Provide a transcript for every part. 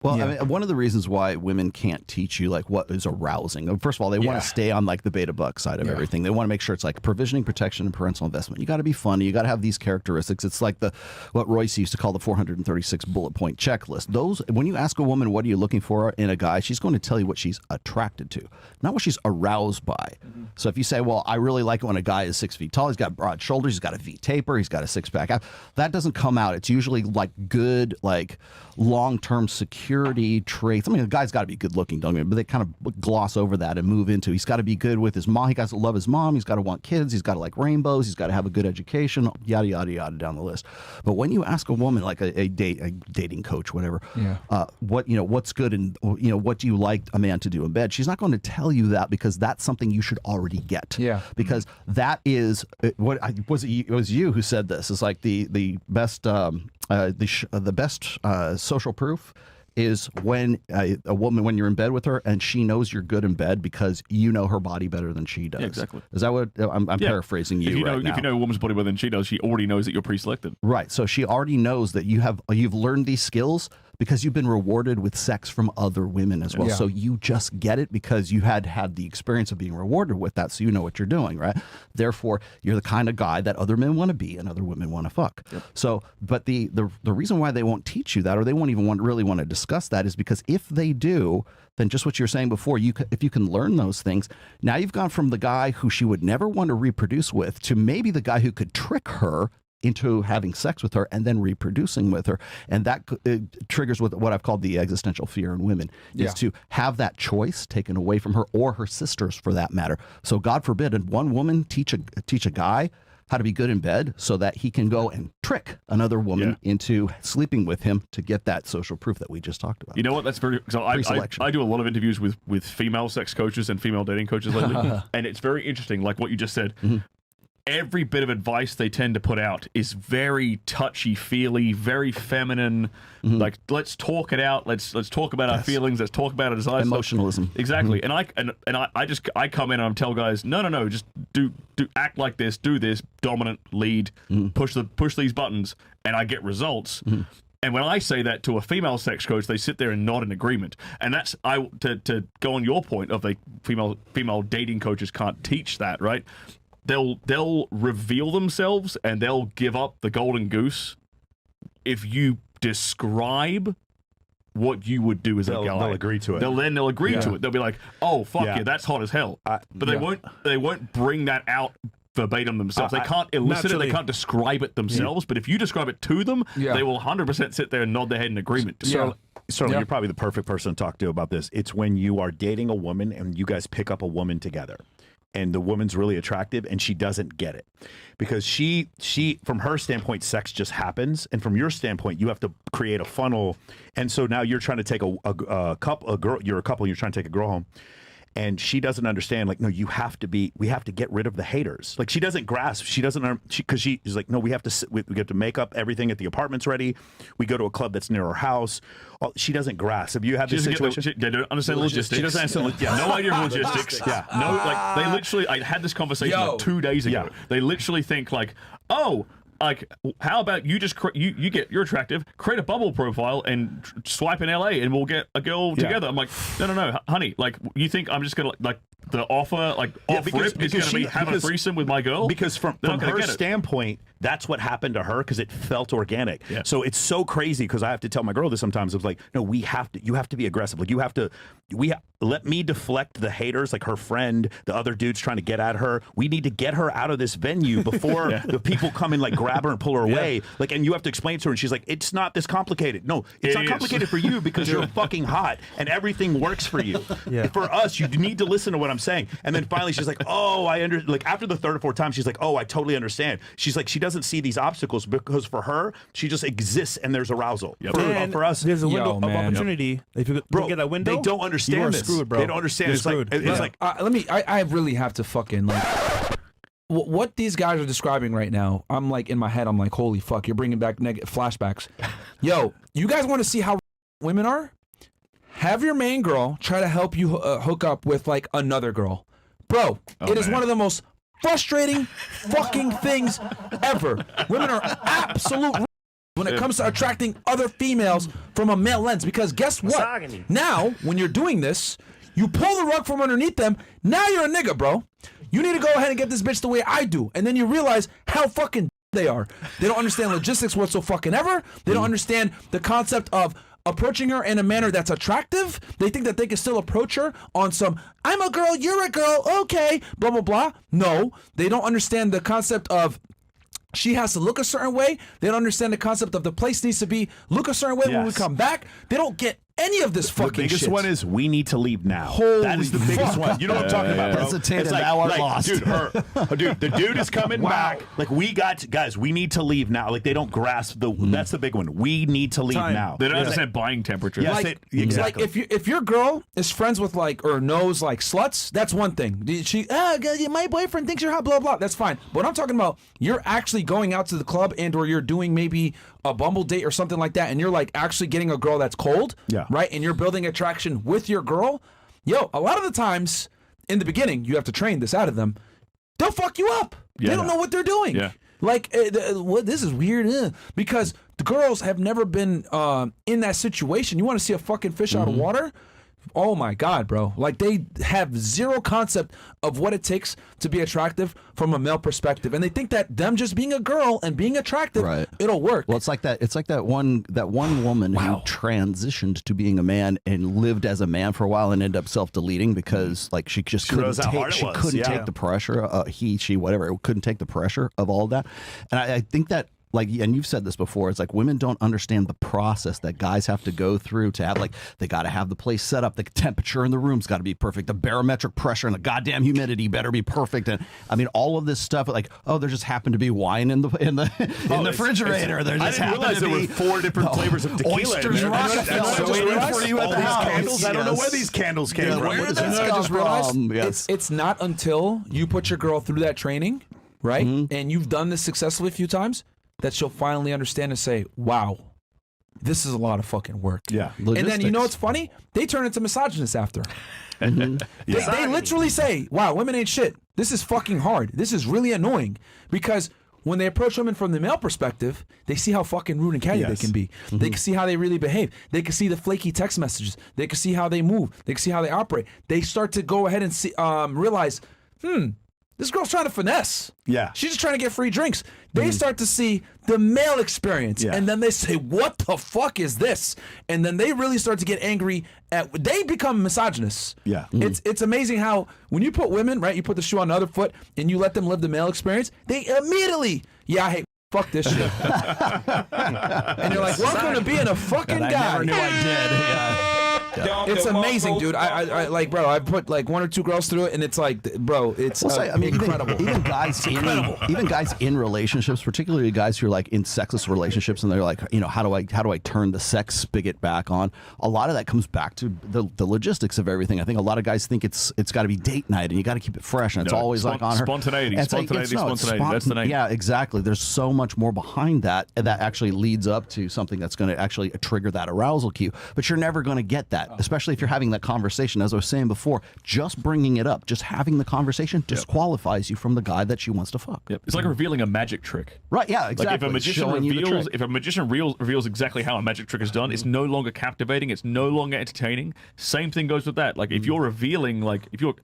Well, I mean, one of the reasons why women can't teach you like what is arousing. First of all, they want to stay on like the beta buck side of everything. They want to make sure it's like provisioning, protection, and parental investment. You got to be funny. You got to have these characteristics. It's like what Royce used to call the 436 bullet point checklist. Those, when you ask a woman what are you looking for in a guy, she's going to tell you what she's attracted to, not what she's aroused by. So if you say, well, I really like it when a guy is 6 feet tall, he's got broad shoulders, he's got a V taper, he's got a six pack, that doesn't come out. It's usually like good, like long-term security traits. I mean, a guy's got to be good looking, don't get me, but they kind of gloss over that and move into he's got to be good with his mom, he got to love his mom, he's got to want kids, he's got to like rainbows, he's got to have a good education, yada yada yada down the list. But when you ask a woman, like a dating coach, whatever, what's good and what do you like a man to do in bed, she's not going to tell you that, because that's something you should already get. Because that is what it was you who said this. It's like the best social proof is when a woman, when you're in bed with her and she knows you're good in bed because you know her body better than she does. Yeah, exactly. Is that what I'm paraphrasing you right now? If you know a woman's body better than she does, she already knows that you're pre-selected. Right. So she already knows that you've learned these skills because you've been rewarded with sex from other women as well. So you just get it because you had the experience of being rewarded with that, so you know what you're doing, right? Therefore, you're the kind of guy that other men want to be and other women want to fuck. So, but the reason why they won't teach you that, or they won't even really want to discuss that, is because if they do, then just what you're saying before, if you can learn those things, now you've gone from the guy who she would never want to reproduce with to maybe the guy who could trick her into having sex with her and then reproducing with her. And that triggers what I've called the existential fear in women, is to have that choice taken away from her, or her sisters for that matter. So God forbid one woman teach a guy how to be good in bed so that he can go and trick another woman into sleeping with him to get that social proof that we just talked about. You know what? That's very... So I do a lot of interviews with female sex coaches and female dating coaches lately, and it's very interesting, like what you just said. Every bit of advice they tend to put out is very touchy-feely, very feminine. Like, let's talk it out. Let's talk about our feelings. Let's talk about our desires. Emotionalism. Exactly. And I come in and I tell guys, no, just do act like this, do this, dominant, lead, push these buttons, and I get results. And when I say that to a female sex coach, they sit there and nod in agreement. And that's to go on your point of the female dating coaches can't teach that, right? They'll reveal themselves and they'll give up the golden goose if you describe what you would do as a guy. They'll agree to it. They'll agree to it. They'll be like, "Oh fuck yeah, that's hot as hell." But they won't bring that out verbatim themselves. They can't elicit it. They can't describe it themselves. But if you describe it to them, they will 100% sit there and nod their head in agreement. So you're probably the perfect person to talk to about this. It's when you are dating a woman and you guys pick up a woman together, and the woman's really attractive and she doesn't get it, because she from her standpoint, sex just happens, and from your standpoint, you have to create a funnel. And so now you're trying to take a girl, you're a couple, and you're trying to take a girl home, and she doesn't understand, like, no, we have to get rid of the haters. Like, she doesn't grasp. She doesn't, because she's like, no, we have to make up everything at the apartment's ready. We go to a club that's near our house. She doesn't grasp. Have you had this situation? They don't understand logistics. She doesn't understand. No idea of logistics. No, like, they literally, I had this conversation like 2 days ago. They literally think like, oh, like, how about you just you're attractive, create a bubble profile and swipe in LA and we'll get a girl together. I'm like, no, honey, like, you think I'm just gonna like the offer like off rip is gonna be have a threesome with my girl? Because from her standpoint, that's what happened to her, because it felt organic. So it's so crazy, because I have to tell my girl this sometimes. It's like, no, you have to be aggressive. Like, let me deflect the haters, like her friend, the other dudes trying to get at her. We need to get her out of this venue before the people come and like grab her and pull her away. Like, and you have to explain to her, and she's like, it's not this complicated. No, it's not complicated for you because you're fucking hot and everything works for you. For us, you need to listen to what I'm saying. And then finally she's like, oh, like after the third or fourth time, she's like, oh, I totally understand. She's like, she doesn't see these obstacles, because for her, she just exists and there's arousal. For us, there's a window of opportunity. If you don't get that window, they don't understand this. Bro. They don't understand. It's like I really have to fucking like what these guys are describing right now. I'm like, in my head, I'm like, holy fuck, you're bringing back flashbacks. Yo, you guys want to see how women are? Have your main girl try to help you hook up with like another girl. Bro, it is one of the most frustrating fucking things ever. Women are absolute when it comes to attracting other females from a male lens. Because guess what? Misogyny. Now, when you're doing this, you pull the rug from underneath them. Now you're a nigga, bro. You need to go ahead and get this bitch the way I do. And then you realize how fucking they are. They don't understand logistics whatsoever. They don't understand the concept of approaching her in a manner that's attractive. They think that they can still approach her on some, I'm a girl, you're a girl, okay, blah, blah, blah. No, they don't understand the concept of she has to look a certain way. They don't understand the concept of the place needs to look a certain way when we come back. They don't get any of this fucking shit. The biggest one is we need to leave now. Holy that is the biggest one. You know what I'm talking about, bro? Hesitated, now are lost. Dude, the dude is coming back. Like, guys, we need to leave now. Like, they don't grasp that's the big one. We need to leave now. They don't understand buying temperature. Yes, exactly. Like if your girl is friends with or knows sluts, that's one thing. My boyfriend thinks you're hot, blah blah. That's fine. But I'm talking about you're actually going out to the club or you're doing maybe a Bumble date or something like that, and you're actually getting a girl that's cold, right? And you're building attraction with your girl. Yo, a lot of the times in the beginning, you have to train this out of them. They'll fuck you up. They don't know what they're doing. Yeah. This is weird because the girls have never been in that situation. You want to see a fucking fish out of water? Oh my God, bro. They have zero concept of what it takes to be attractive from a male perspective. And they think that them just being a girl and being attractive, it'll work. Well, it's like that one woman who transitioned to being a man and lived as a man for a while and ended up self-deleting because she just couldn't take the pressure, she, whatever, couldn't take the pressure of all that. And I think that and you've said this before, it's women don't understand the process that guys have to go through to have they got to have the place set up, the temperature in the room's got to be perfect, the barometric pressure and the goddamn humidity better be perfect, and I mean all of this stuff there just happened to be wine in the refrigerator. There just I didn't realize there were 4 different flavors of tequila. Oysters, Rockefeller, just waiting for you at the house. Candles. I don't know where these candles came from. Where did this come from? It's not until you put your girl through that training, right, and you've done this successfully a few times, that she'll finally understand and say, wow, this is a lot of fucking work. Yeah. Logistics. And then you know what's funny? They turn into misogynists after. They literally say, wow, women ain't shit. This is fucking hard. This is really annoying. Because when they approach women from the male perspective, they see how fucking rude and catty they can be. They can see how they really behave. They can see the flaky text messages. They can see how they move. They can see how they operate. They start to go ahead and see, realize, this girl's trying to finesse. Yeah. She's just trying to get free drinks. They start to see the male experience. And then they say, what the fuck is this? And then they really start to get angry they become misogynists. Yeah. It's amazing how when you put women, right, you put the shoe on the other foot and you let them live the male experience, they immediately, I hate fuck this shit. And you're like, welcome to being a fucking guy. I never knew I did. Yeah. It's amazing, dude. I bro, I put 1 or 2 girls through it, and it's bro, it's incredible. Even guys in relationships, particularly guys who are in sexless relationships, and they're how do I turn the sex spigot back on? A lot of that comes back to the logistics of everything. I think a lot of guys think it's got to be date night, and you got to keep it fresh, and it's always on her. Spontaneity. That's the name. Yeah, exactly. There's so much more behind that actually leads up to something that's going to actually trigger that arousal cue. But you're never going to get that. Especially if you're having that conversation, as I was saying before, just bringing it up, just having the conversation disqualifies you from the guy that she wants to fuck. Yep. It's like revealing a magic trick. Right, yeah, exactly. If a magician reveals exactly how a magic trick is done, it's no longer captivating, it's no longer entertaining. Same thing goes with that. If you're revealing, if you're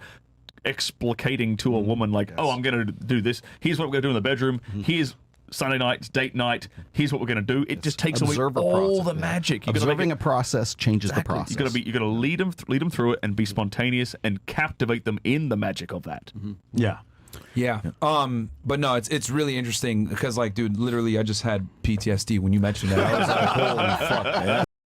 explicating to a woman, oh, I'm going to do this, here's what we're going to do in the bedroom, here's Sunday night, date night, here's what we're going to do. It just takes away all the magic. Observing a process changes the process. You got to lead them through it and be spontaneous and captivate them in the magic of that. Yeah. Yeah. But no, it's really interesting because dude, literally I just had PTSD when you mentioned that. I was like, holy fuck, man.